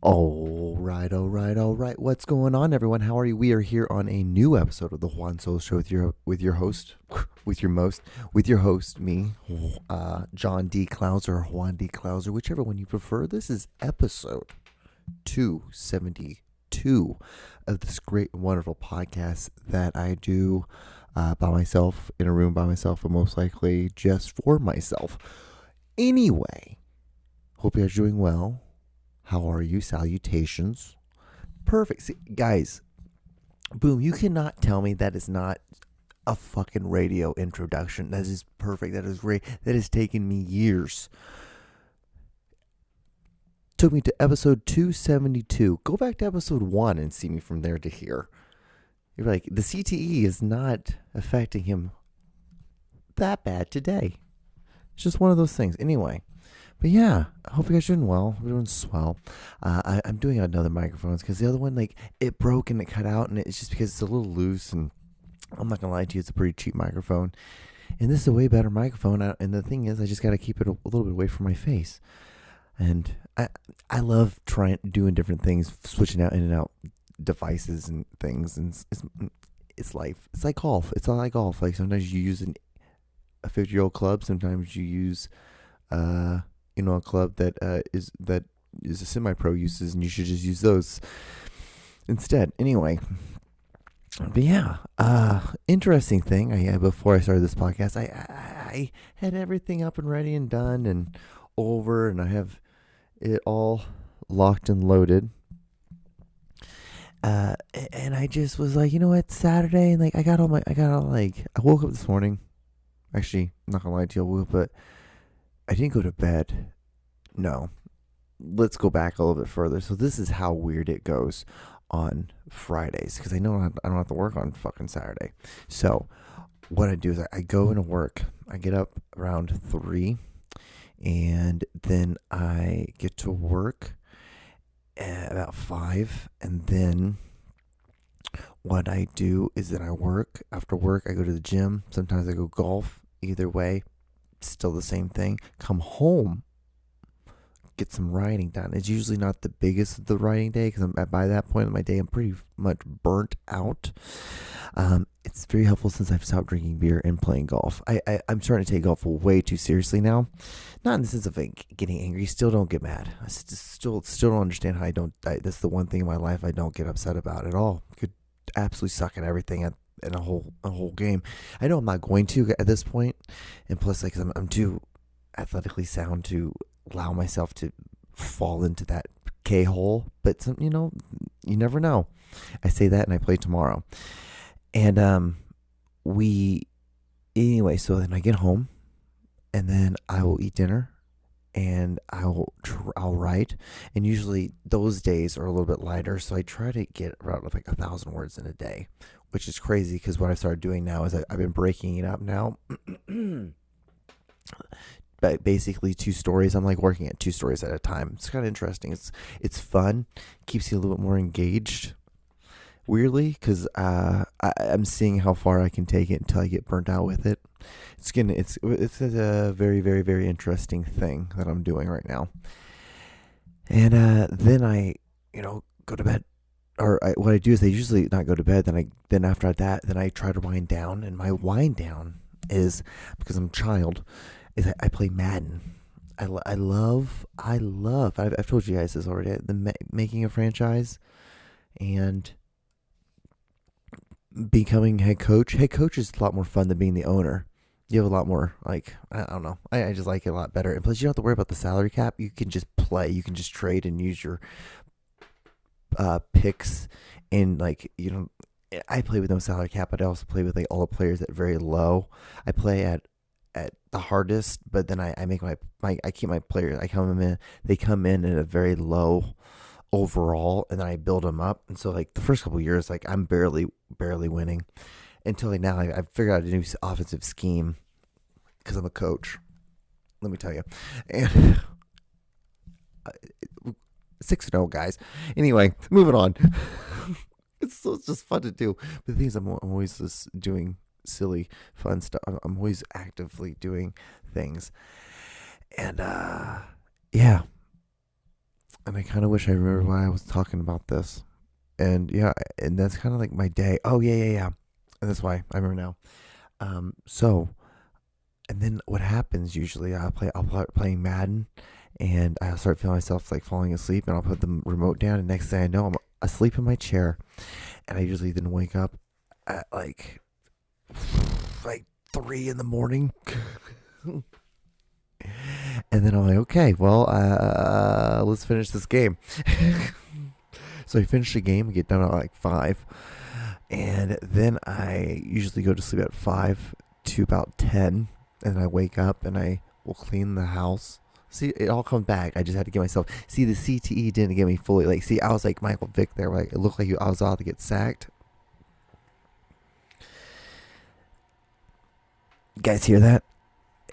All right. What's going on, everyone? How are you? We are here on a new episode of the Juan Solo Show with your host, with your host, me, John D. Clouser or Juan D. Clouser, whichever one you prefer. This is episode 272 of this great and wonderful podcast that I do by myself in a room by myself, and most likely just for myself. Anyway, hope you guys are doing well. How are you? Salutations. Perfect. See, guys, boom, you cannot tell me that is not a fucking radio introduction. That is perfect. That is great. That has taken me years. Took me to episode 272. Go back to episode 1 and see me from there to here. You're like, the CTE is not affecting him that bad today. It's just one of those things. Anyway. But yeah, I hope you guys are doing well. We're doing swell. I'm doing another microphones because the other one, like, it broke and it cut out, and it's just because it's a little loose. And I'm not gonna lie to you, it's a pretty cheap microphone, and this is a way better microphone. And the thing is, I just gotta keep it a little bit away from my face. And I love doing different things, switching out in and out devices and things. And it's life. It's like golf. It's all like golf. Like sometimes you use a 50-year-old club. Sometimes you use a club that is a semi-pro uses, and you should just use those instead. Anyway, but yeah, interesting thing. Before I started this podcast, I had everything up and ready and done and over, and I have it all locked and loaded. And I just was like, you know what, Saturday, and like I woke up this morning. Actually, I'm not gonna lie to you, I woke up, but I didn't go to bed. No. Let's go back a little bit further. So this is how weird it goes on Fridays, because I know I don't have to work on fucking Saturday. So what I do is I go into work. I get up around 3, and then I get to work at about 5, and then what I do is that I work. After work, I go to the gym. Sometimes I go golf. Either way, still the same thing. Come home, get some writing done. It's usually not the biggest of the writing day, because by that point in my day, I'm pretty much burnt out. It's very helpful since I've stopped drinking beer and playing golf. I'm starting to take golf way too seriously now. Not in the sense of like getting angry. Still don't get mad. I still don't understand how that's the one thing in my life I don't get upset about at all. Could absolutely suck at everything in a whole game. I know I'm not going to at this point, and plus, like, I'm too athletically sound to allow myself to fall into that K-hole. But you never know. I say that, and I play tomorrow. And so then I get home, and then I will eat dinner, and I'll write. And usually those days are a little bit lighter, so I try to get around like 1,000 words in a day, which is crazy, because what I've started doing now is I've been breaking it up now. But basically 2 stories. I'm like working at 2 stories at a time. It's kind of interesting. It's fun. Keeps you a little bit more engaged. Weirdly, because I'm seeing how far I can take it until I get burnt out with it. It's a very, very, very interesting thing that I'm doing right now. And then I go to bed. Or what I do is I usually not go to bed. Then after that, then I try to wind down. And my wind down is, because I'm a child, is I play Madden. I love. I've told you guys this already. Making a franchise and becoming head coach. Head coach is a lot more fun than being the owner. You have a lot more, like, I don't know. I just like it a lot better. And plus, you don't have to worry about the salary cap. You can just play. You can just trade and use your picks. And, like, I play with no salary cap, but I also play with, like, all the players at very low. I play at the hardest, but then I make I keep my players. They come in at a very low overall, and then I build them up. And so, like, the first couple of years, like, I'm barely winning, until like now I've figured out a new offensive scheme, because I'm a coach. Let me tell you. And 6-0, guys. Anyway, moving on. It's just fun to do. But the thing is, I'm always just doing silly, fun stuff. I'm always actively doing things. And yeah. And I kind of wish I remember why I was talking about this. And yeah, and that's kind of like my day. Oh yeah, yeah, yeah. And that's why I remember now. So and then what happens usually? I'll play playing Madden, and I'll start feeling myself like falling asleep, and I'll put the remote down, and next thing I know, I'm asleep in my chair, and I usually then wake up at like 3 in the morning. And then I'm like, okay, well, let's finish this game. So I finish the game, get done at like 5, and then I usually go to sleep at 5 to about 10, and I wake up and I will clean the house. See, it all comes back. I just had to get myself. See, the CTE didn't get me fully. Like, see, I was like Michael Vick there. Like, it looked like I was about to get sacked. You guys hear that?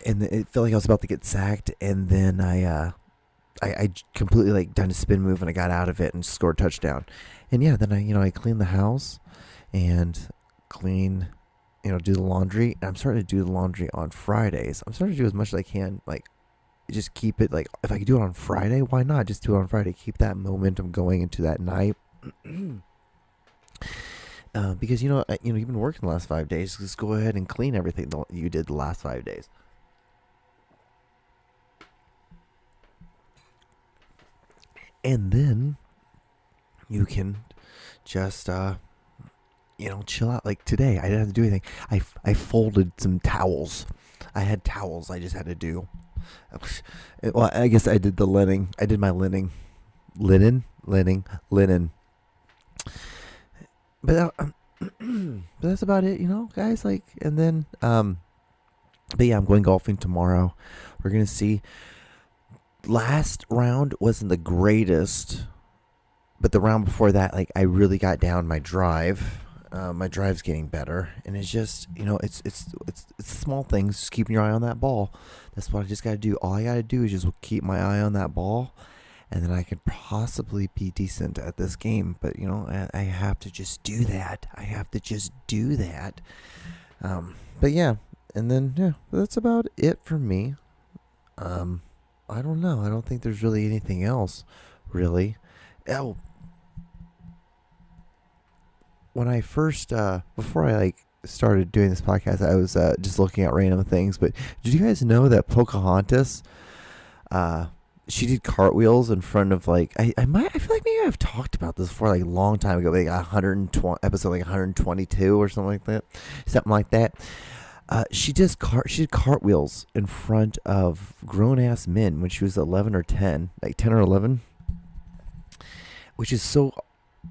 And it felt like I was about to get sacked, and then I completely like done a spin move, and I got out of it and scored a touchdown. And yeah, then I clean the house and clean, do the laundry. And I'm starting to do the laundry on Fridays. I'm starting to do as much as I can, like just keep it like if I could do it on Friday, why not just do it on Friday? Keep that momentum going into that night. Because you've been working the last 5 days. Just go ahead and clean everything that you did the last 5 days. And then you can just chill out. Like today, I didn't have to do anything. I folded some towels. I had towels I just had to do. Well, I guess I did the linen. I did my linen. But but that's about it, guys. Like, and then but yeah, I'm going golfing tomorrow. We're gonna see. Last round wasn't the greatest, but the round before that, like I really got down my drive. My drive's getting better, and it's just it's small things. Just keeping your eye on that ball. That's what I just got to do. All I got to do is just keep my eye on that ball, and then I could possibly be decent at this game. But I have to just do that. But yeah, and then yeah, that's about it for me. I don't know. I don't think there's really anything else, really. Oh, when I first, before I started doing this podcast, I was just looking at random things. But did you guys know that Pocahontas, she did cartwheels in front of I feel like maybe I've talked about this before, like a long time ago, like 120 episode, like 122 or something like that. She did cartwheels in front of grown ass men when she was 11 or 10, like 10 or 11, which is so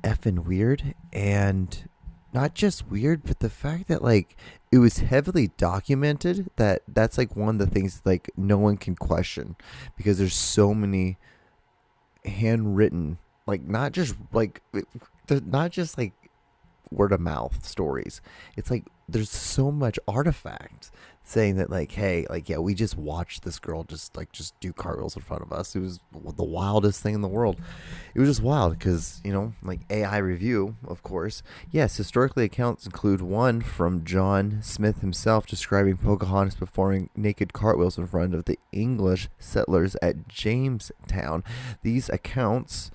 effing weird. And not just weird, but the fact that it was heavily documented that's one of the things no one can question, because there's so many handwritten, not just word of mouth stories. It's there's so much artifact saying that hey, yeah, we just watched this girl just do cartwheels in front of us. It was the wildest thing in the world. It was just wild because AI review, of course. Yes, historically accounts include one from John Smith himself describing Pocahontas performing naked cartwheels in front of the English settlers at Jamestown. These accounts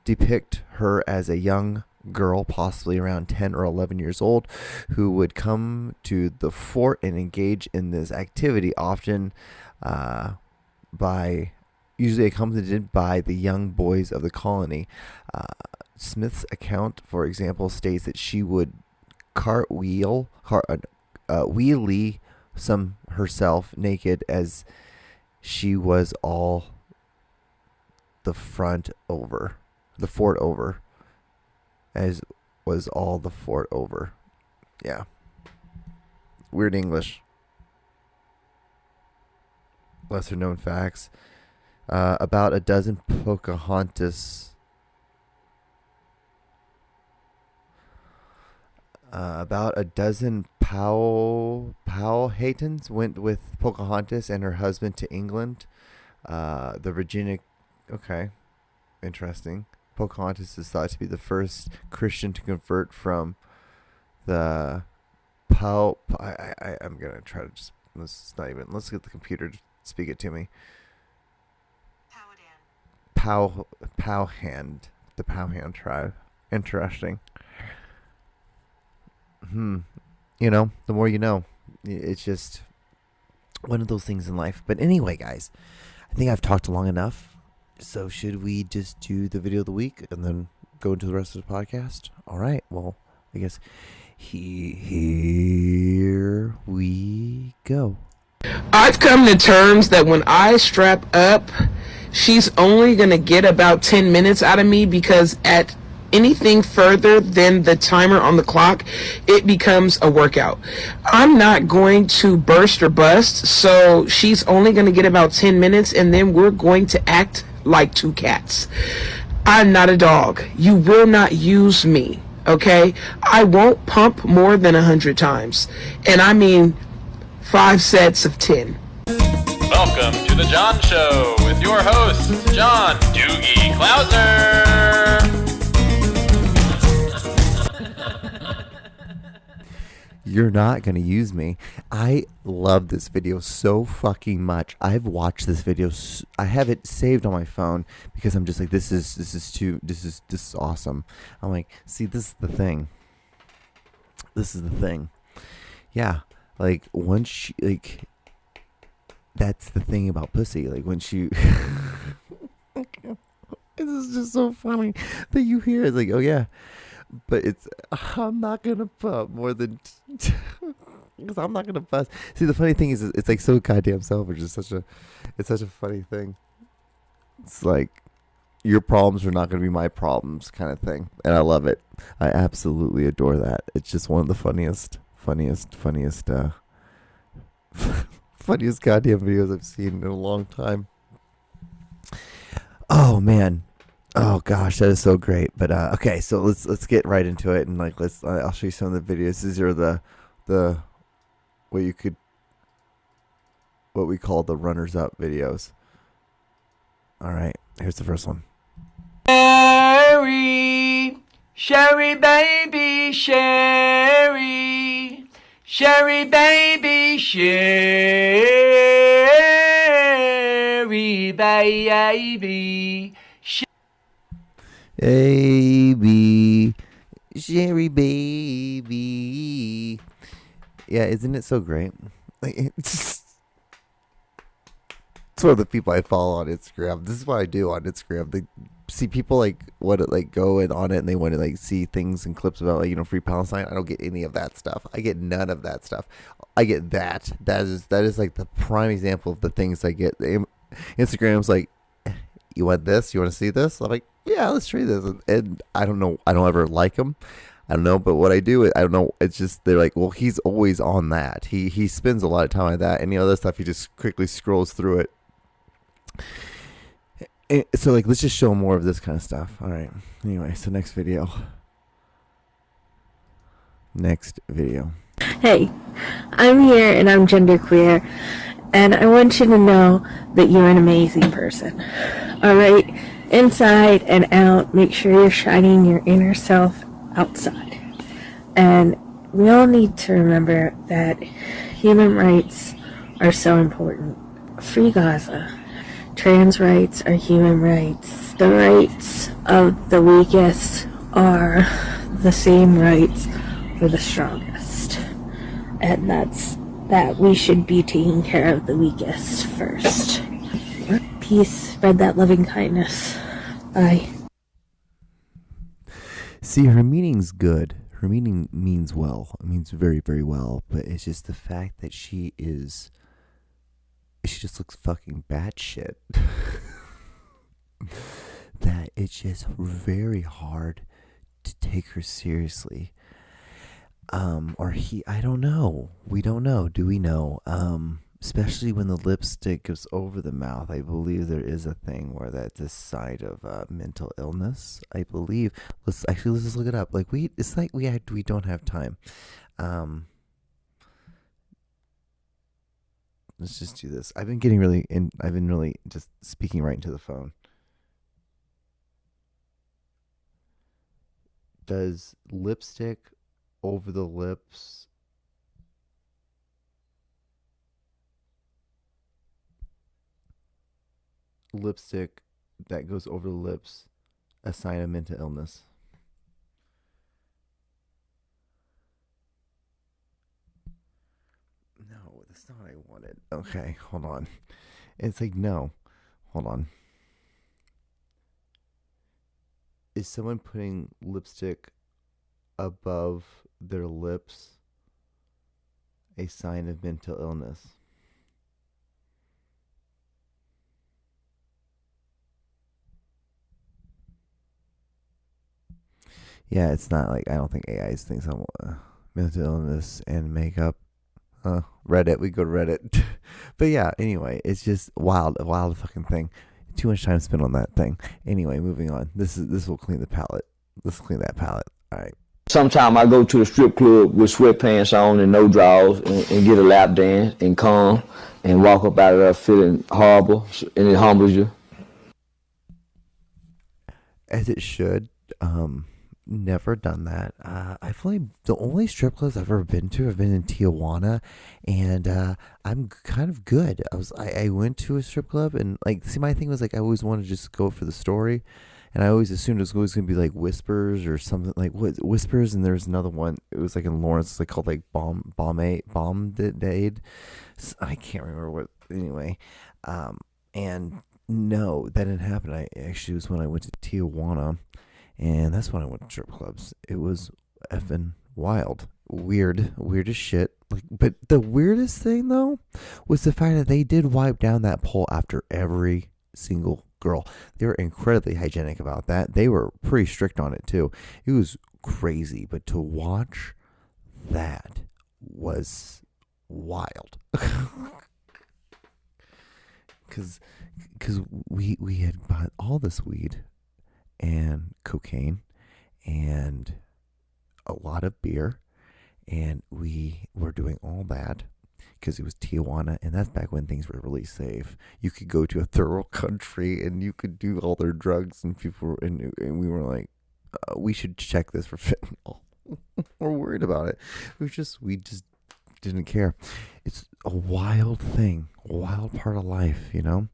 depict her as a young girl, possibly around 10 or 11 years old, who would come to the fort and engage in this activity, often usually accompanied by the young boys of the colony. Smith's account, for example, states that she would wheelie some herself naked, as she was all the fort over, as was all the fort over. Yeah. Weird English. Lesser known facts. About a dozen Pocahontas. About a dozen Powhatans went with Pocahontas and her husband to England. The Virginia. Okay. Interesting. Pocahontas is thought to be the first Christian to convert from the I'm gonna try to just let's get the computer to speak it to me. the Powhand tribe. Interesting. You know, the more you know. It's just one of those things in life. But anyway, guys, I think I've talked long enough. So should we just do the video of the week and then go into the rest of the podcast? All right. Well, I guess here we go. I've come to terms that when I strap up, she's only going to get about 10 minutes out of me, because at anything further than the timer on the clock, it becomes a workout. I'm not going to burst or bust, so she's only going to get about 10 minutes, and then we're going to act like two cats. I'm not a dog. You will not use me, okay? I won't pump more than 100 times, and I mean 5 sets of 10. Welcome to The John Show with your host, John Doogie Clouser. You're not going to use me. I love this video so fucking much. I've watched this video. I have it saved on my phone because I'm just like, this is awesome. I'm like, see, this is the thing. This is the thing. Yeah. Like, once she, like, that's the thing about pussy. Like, when she, this is just so funny that you hear it's like, oh yeah, but I'm not going to pump more than, because I'm not going to bust. See, the funny thing is, it's like so goddamn selfish. It's such a funny thing. It's like, your problems are not going to be my problems kind of thing. And I love it. I absolutely adore that. It's just one of the funniest funniest goddamn videos I've seen in a long time. Oh man, oh gosh, that is so great. But okay, so let's get right into it, and like I'll show you some of the videos. These are the what we call the runners up videos. All right, here's the first one. Sherry baby, Sherry baby, Sherry baby. Baby, Sherry baby. Yeah, isn't it so great? Like, it's one of the people I follow on Instagram. This is what I do on Instagram. They see people like want to like go in on it, and they want to like see things and clips about, like, you know, Free Palestine. I don't get any of that stuff. I get none of that stuff. I get that. That is like the prime example of the things I get. Instagram's like, you want this? You want to see this? I'm like, yeah, let's try this. And I don't know. I don't ever like them. I don't know, but what I do, I don't know. It's just, they're like, well, he's always on that. He spends a lot of time on that. Any other stuff, he just quickly scrolls through it. So, like, let's just show more of this kind of stuff. All right. Anyway, so next video. Hey, I'm here and I'm genderqueer, and I want you to know that you're an amazing person. All right? Inside and out, make sure you're shining your inner self outside. And we all need to remember that human rights are so important. Free Gaza. Trans rights are human rights. The rights of the weakest are the same rights for the strongest. And that's that we should be taking care of the weakest first. Peace, spread that loving kindness. Bye. See, her meaning's good. Her meaning means well. It means very, very well. But it's just the fact that she just looks fucking batshit. That it's just very hard to take her seriously. I don't know. We don't know. Do we know? Especially when the lipstick goes over the mouth. I believe there is a thing where that's a side of mental illness. I believe. Let's just look it up. Like we don't have time. Let's just do this. I've been really just speaking right into the phone. Does lipstick over the lips that goes over the lips a sign of mental illness? No, that's not what I wanted. Okay, hold on. It's like, no. Hold on. Is someone putting lipstick above their lips a sign of mental illness? Yeah, it's not like, I don't think AI thinks I'm mental illness and makeup. Reddit, we go to Reddit. But yeah, anyway, it's just a wild fucking thing. Too much time spent on that thing. Anyway, moving on. This will clean the palate. This will clean that palate. All right. Sometimes I go to the strip club with sweatpants on and no drawers and get a lap dance and come and walk up out of there feeling horrible, and it humbles you. As it should. Never done that. I feel like the only strip clubs I've ever been to have been in Tijuana, and I'm kind of good. I went to a strip club, and like, see, my thing was like, I always wanted to just go for the story, and I always assumed it was always gonna be like Whispers or something, like Whispers, and there's another one. It was like in Lawrence, it's like called like Bombade. I can't remember what. Anyway, and no, that didn't happen. I actually was when I went to Tijuana. And that's when I went to strip clubs. It was effing wild. Weird as shit. Like, but the weirdest thing, though, was the fact that they did wipe down that pole after every single girl. They were incredibly hygienic about that. They were pretty strict on it, too. It was crazy. But to watch that was wild. Because we had bought all this weed and cocaine and a lot of beer, and we were doing all that because it was Tijuana, and that's back when things were really safe. You could go to a third world country and you could do all their drugs, and people were, and we were like, we should check this for fentanyl. We're worried about it. We just didn't care. It's a wild thing, a wild part of life, you know.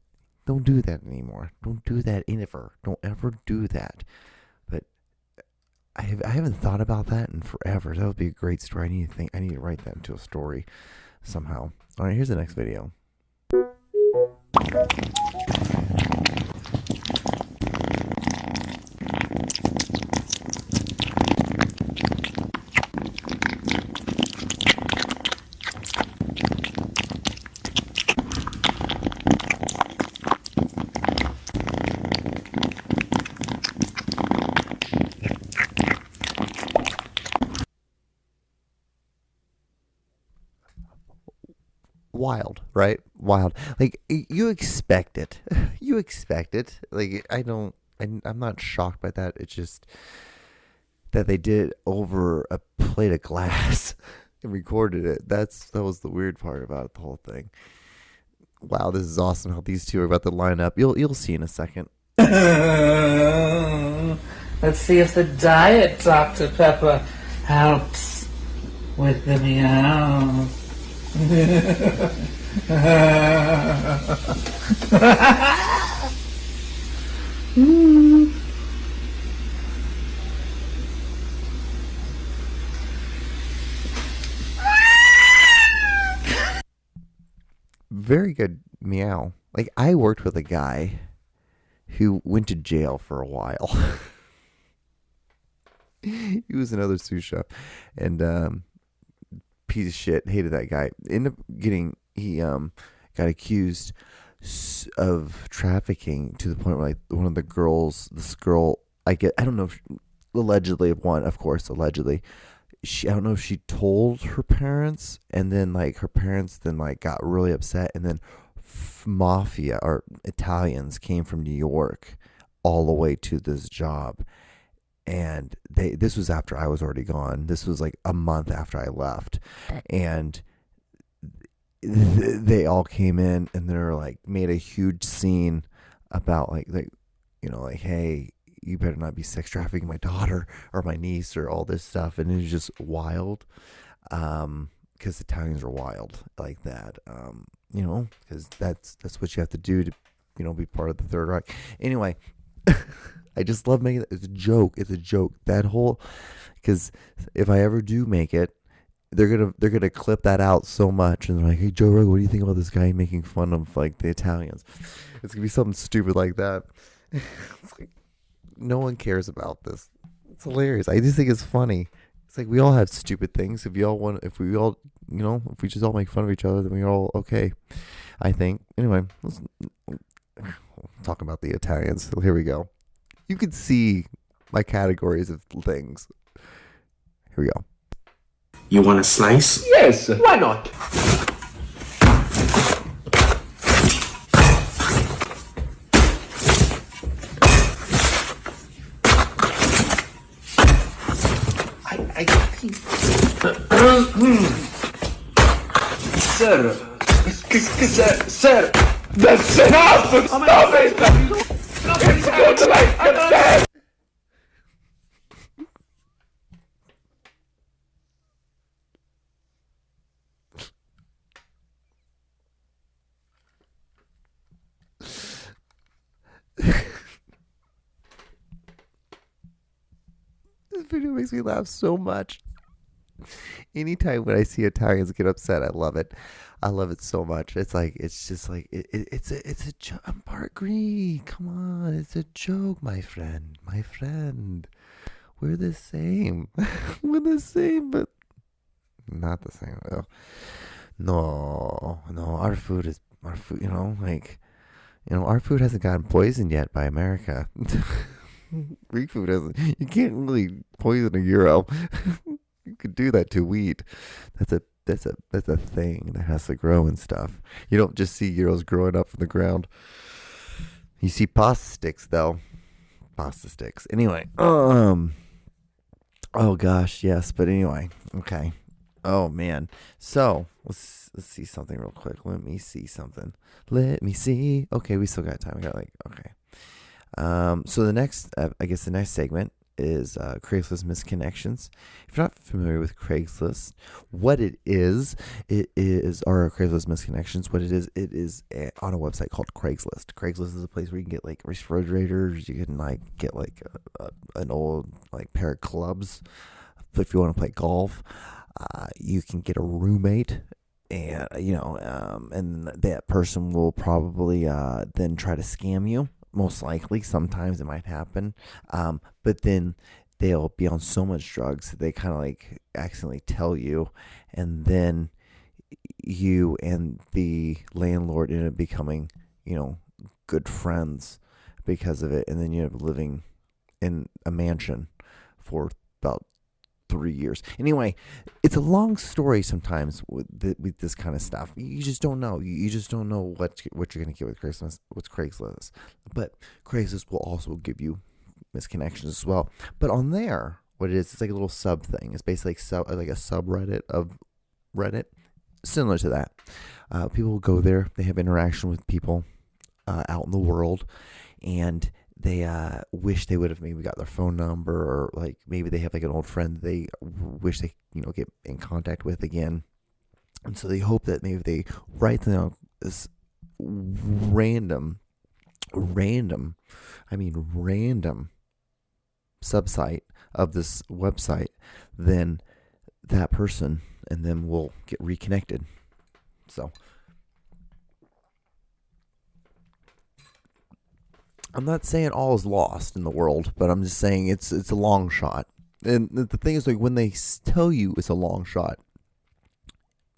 Don't do that anymore. Don't do that ever. Don't ever do that. But I haven't thought about that in forever. That would be a great story. I need to write that into a story somehow. All right, here's the next video. Wild, right? Wild. Like, you expect it. You expect it. Like, I'm not shocked by that. It's just that they did over a plate of glass and recorded it. That was the weird part about the whole thing. Wow, this is awesome how these two are about to line up. You'll see in a second. Let's see if the diet Dr. Pepper helps with the meow. Very good meow. Like, I worked with a guy who went to jail for a while. He was another sous chef, and piece of shit. Hated that guy. Ended up he got accused of trafficking to the point where, like, one of the girls, this girl, I don't know if allegedly, allegedly, I don't know if she told her parents, and then like her parents then like got really upset, and then mafia or Italians came from New York all the way to this job, and this was after I was already gone. This was like a month after I left, and they all came in and they're like made a huge scene about like you know, like, hey, you better not be sex trafficking my daughter or my niece or all this stuff. And it was just wild, because Italians are wild like that, you know, because that's what you have to do to be part of the Third Reich. Anyway, I just love making it. It's a joke. It's a joke. That whole, because if I ever do make it, they're gonna clip that out so much, and they're like, "Hey, Joe Rogan, what do you think about this guy making fun of like the Italians?" It's gonna be something stupid like that. It's like, no one cares about this. It's hilarious. I just think it's funny. It's like we all have stupid things. If we just all make fun of each other, then we're all okay, I think. Anyway, let's talk about the Italians. So here we go. You can see my categories of things. Here we go. You want a slice? Yes, why not? Sir, that's enough! Stop it! It's good like that! This video makes me laugh so much. Anytime when I see Italians get upset, I love it. I love it so much. It's a joke. I'm part Greek. Come on, it's a joke, my friend. My friend, we're the same. We're the same, but not the same. No. Our food. Our food hasn't gotten poisoned yet by America. Greek food hasn't. You can't really poison a gyro. You could do that to wheat. That's a thing that has to grow and stuff. You don't just see gyros growing up from the ground. You see pasta sticks though. Pasta sticks. Anyway. Oh gosh, yes. But anyway, okay. Oh man. So let's see something real quick. Let me see something. Let me see. Okay, we still got time. We got okay. So the next segment is Craigslist misconnections. If you're not familiar with Craigslist, what it is our Craigslist misconnections. What it is on a website called Craigslist. Craigslist is a place where you can get like refrigerators. You can like get like an old like pair of clubs. If you want to play golf, you can get a roommate. And and that person will probably then try to scam you. Most likely, sometimes it might happen, but then they'll be on so much drugs that they kind of like accidentally tell you, and then you and the landlord end up becoming, good friends because of it, and then you end up living in a mansion for about 3 years. Anyway, it's a long story sometimes with this kind of stuff. You just don't know. You just don't know what you're going to get with Craigslist. But Craigslist will also give you misconnections as well. But on there, what it is, it's like a little sub thing. It's basically like a subreddit of Reddit, similar to that. People will go there. They have interaction with people out in the world, and they wish they would have maybe got their phone number, or like maybe they have like an old friend they wish they get in contact with again, and so they hope that maybe they write down this random subsite of this website, then that person and them will get reconnected. So I'm not saying all is lost in the world, but I'm just saying it's a long shot. And the thing is, like, when they tell you it's a long shot,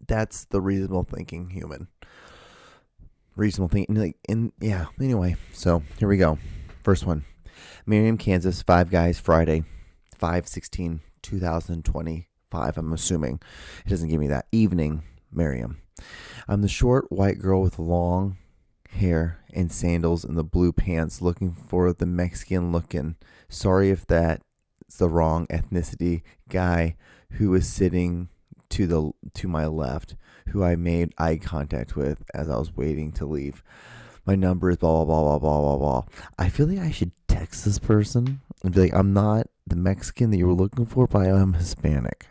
that's the reasonable thinking human. Reasonable thinking, anyway, so here we go. First one. Merriam, Kansas, Five Guys, Friday, 5/16/2025, I'm assuming. It doesn't give me that. Evening, Merriam. I'm the short white girl with long hair and sandals and the blue pants, looking for the Mexican looking. Sorry if that's the wrong ethnicity guy who was sitting to my left, who I made eye contact with as I was waiting to leave. My number is blah blah blah blah blah blah blah. I feel like I should text this person and be like, I'm not the Mexican that you were looking for, but I am Hispanic.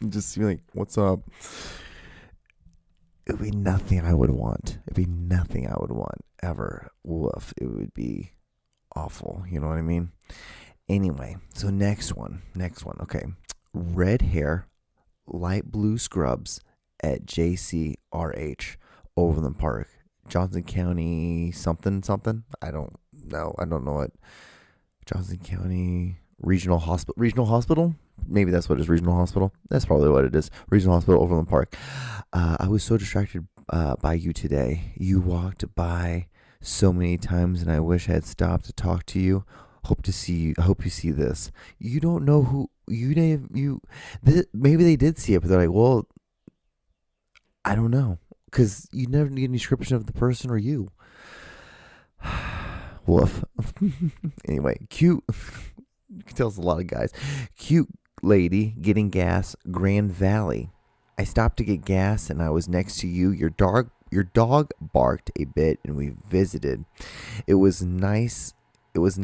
Just be like, what's up? it would be nothing I would want. It'd be nothing I would want ever. Woof. It would be awful. You know what I mean? Anyway, so next one. Okay. Red hair, light blue scrubs at JCRH, Overland Park, Johnson County, something. I don't know. I don't know what. Johnson County Regional Hospital. Maybe that's what it is. Regional Hospital. That's probably what it is. Regional Hospital, Overland Park. I was so distracted by you today. You walked by so many times, and I wish I had stopped to talk to you. Hope to see you. I hope you see this. You don't know who you. Maybe they did see it, but they're like, well, I don't know, because you never get any description of the person or you. Woof. Anyway, cute. You can tell it's a lot of guys. Cute lady getting gas, Grand Valley. I stopped to get gas, and I was next to you. Your dog barked a bit, and we visited. It was nice. It was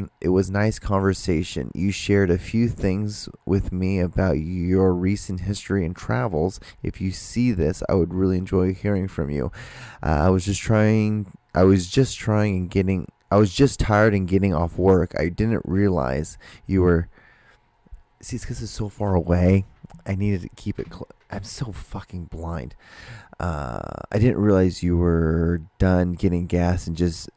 nice conversation. You shared a few things with me about your recent history and travels. If you see this, I would really enjoy hearing from you. I was just tired and getting off work. I didn't realize you were. See, it's because it's so far away. I needed to keep it. I'm so fucking blind. I didn't realize you were done getting gas and just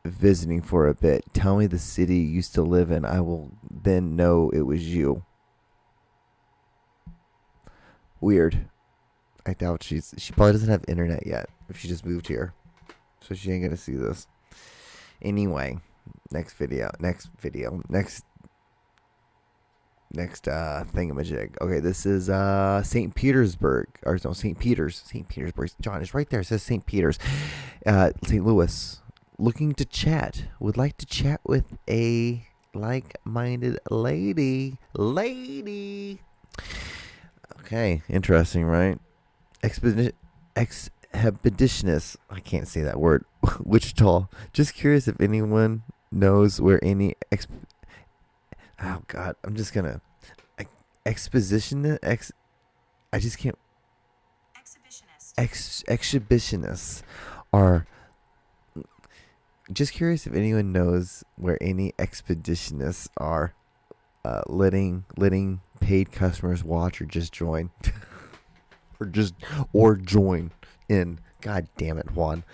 visiting for a bit. Tell me the city you used to live in. I will then know it was you. Weird. I doubt she probably doesn't have internet yet if she just moved here, so she ain't gonna see this. Anyway, next thingamajig. Okay, this is St. Petersburg, or no, St. Petersburg. John is right there. It says St. Peters, St. Louis. Looking to chat. Would like to chat with a like-minded lady. Okay, interesting, right? Expeditionist. I can't say that word. Wichita. Just curious if anyone knows where any oh God, I'm just gonna exhibitionists are. Just curious if anyone knows where any expeditionists are, letting paid customers watch or just join, or join in. God damn it, Juan.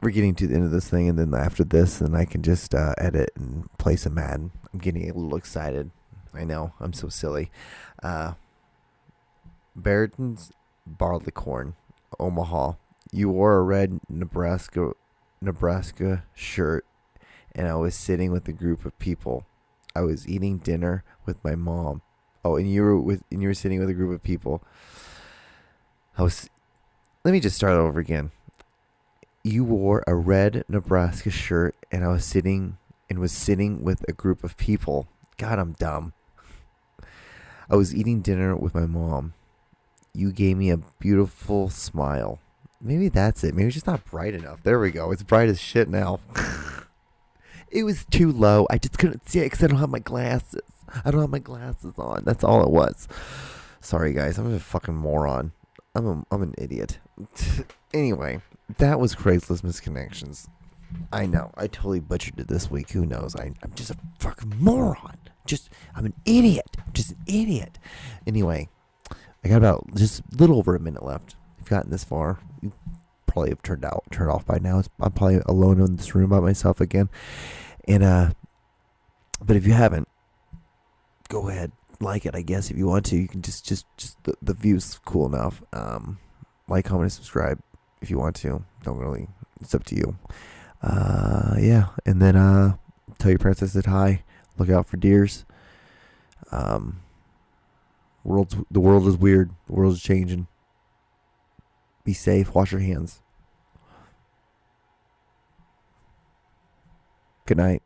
We're getting to the end of this thing, and then after this, then I can just edit and play some Madden. I'm getting a little excited. I know, I'm so silly. Barrington's Barleycorn, Omaha. You wore a red Nebraska shirt, and I was sitting with a group of people. I was eating dinner with my mom. Oh, and you were sitting with a group of people. Let me just start over again. You wore a red Nebraska shirt, and I was sitting with a group of people. God, I'm dumb. I was eating dinner with my mom. You gave me a beautiful smile. Maybe that's it. Maybe it's just not bright enough. There we go. It's bright as shit now. It was too low. I just couldn't see it because I don't have my glasses. On. That's all it was. Sorry, guys. I'm a fucking moron. I'm an idiot. Anyway, that was Craigslist Misconnections. I know. I totally butchered it this week. Who knows? I'm just a fucking moron. I'm an idiot. Just an idiot. Anyway, I got about just a little over a minute left. If you've gotten this far, you probably have turned off by now. I'm probably alone in this room by myself again. And but if you haven't, go ahead, like it. I guess if you want to, you can just the view's cool enough. Like, comment, and subscribe if you want to. Don't really. It's up to you. Yeah, and then tell your parents I said hi. Look out for deers. The world is weird. The world is changing. Be safe. Wash your hands. Good night.